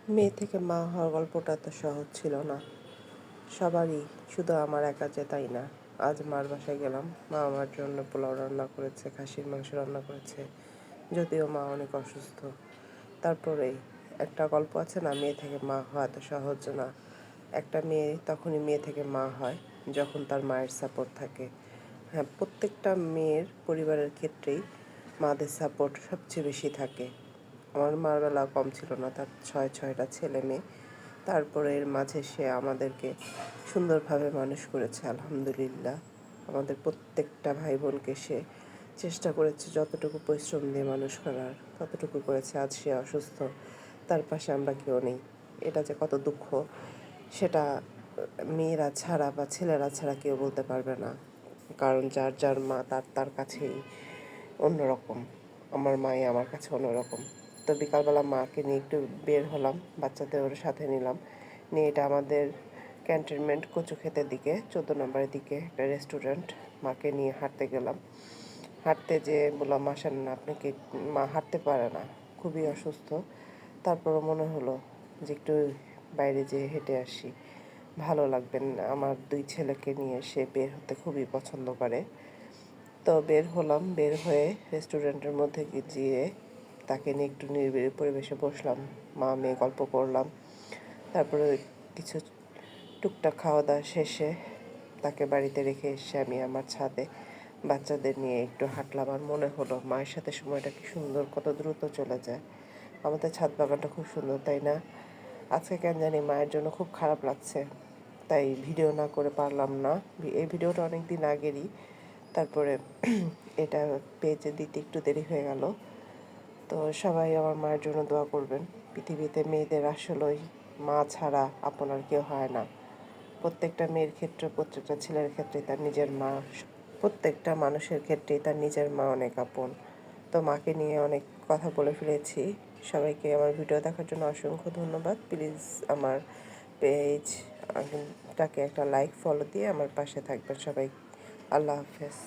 মেয়ে থেকে মা হওয়ার গল্পটা তো সহজ ছিল না সবারই, শুধু আমার একা যে তাই না। আজ মার বাসায় গেলাম, মা আমার জন্য পোলাও রান্না করেছে, খাসির মাংস রান্না করেছে, যদিও মা অনেক অসুস্থ। তারপরে একটা গল্প আছে না, মেয়ে থেকে মা হওয়া এত সহজ না। একটা মেয়ে তখনই মেয়ে থেকে মা হয় যখন তার মায়ের সাপোর্ট থাকে। হ্যাঁ, প্রত্যেকটা মেয়ের পরিবারের ক্ষেত্রেই মাদের সাপোর্ট সবচেয়ে বেশি থাকে। আমার মার বেলা কম ছিল না, তার ছয়টা ছেলে মেয়ে। তারপরে এর মাঝে সে আমাদেরকে সুন্দরভাবে মানুষ করেছে, আলহামদুলিল্লাহ। আমাদের প্রত্যেকটা ভাই বোনকে সে চেষ্টা করেছে যতটুকু পরিশ্রম দিয়ে মানুষ করার, ততটুকু করেছে। আজ সে অসুস্থ, তার পাশে আমরা কেউ নেই। এটা যে কত দুঃখ, সেটা মেয়েরা ছাড়া বা ছেলেরা ছাড়া কেউ বলতে পারবে না। কারণ যার যার মা তার তার কাছেই অন্যরকম। আমার মাই আমার কাছে অন্যরকম। তো বিকালবেলা মাকে নিয়ে একটু বের হলাম, বাচ্চাদের ওর সাথে নিলাম নিয়ে। এটা আমাদের ক্যান্টনমেন্ট কচু ক্ষেতের দিকে 14 নম্বরের দিকে একটা রেস্টুরেন্ট। মাকে নিয়ে হাঁটতে গেলাম। হাঁটতে যেয়ে বললাম, আসেন না, আপনি কি? মা হাঁটতে পারে না, খুবই অসুস্থ। তারপরও মনে হলো যে একটু বাইরে যেয়ে হেঁটে আসি, ভালো লাগবেন। আমার 2 ছেলেকে নিয়ে সে বের হতে খুবই পছন্দ করে। তো বের হলাম, বের হয়ে রেস্টুরেন্টের মধ্যে গিয়ে তাকে নিয়ে একটু নিরিবিলি পরিবেশে বসলাম। মা মেয়ে গল্প করলাম। তারপরে কিছু টুকটাক খাওয়া দাওয়া শেষে তাকে বাড়িতে রেখে এসে আমি আমার ছাদে বাচ্চাদের নিয়ে একটু হাঁটলাম। আর মনে হলো মায়ের সাথে সময়টা কি সুন্দর, কত দ্রুত চলে যায়। আমাদের ছাদ বাগানটা খুব সুন্দর, তাই না? আজকে কেন জানি মায়ের জন্য খুব খারাপ লাগছে, তাই ভিডিও না করে পারলাম না। এই ভিডিওটা অনেক দিন আগেরই, তারপরে এটা পেজে দিতে একটু দেরি হয়ে গেল। তো সবাই আমার মায়ের জন্য দোয়া করবেন। পৃথিবীতে মেয়েদের আসলেই মা ছাড়া আপনার কেউ হয় না। প্রত্যেকটা মেয়ের ক্ষেত্রে, প্রত্যেকটা ছেলের ক্ষেত্রে তার নিজের মা, প্রত্যেকটা মানুষের ক্ষেত্রেই তার নিজের মা অনেক আপন। তো মাকে নিয়ে অনেক কথা বলে ফেলেছি। সবাইকে আমার ভিডিও দেখার জন্য অসংখ্য ধন্যবাদ। প্লিজ আমার পেজটাকে একটা লাইক ফলো দিয়ে আমার পাশে থাকবেন সবাই। আল্লাহ হাফেজ।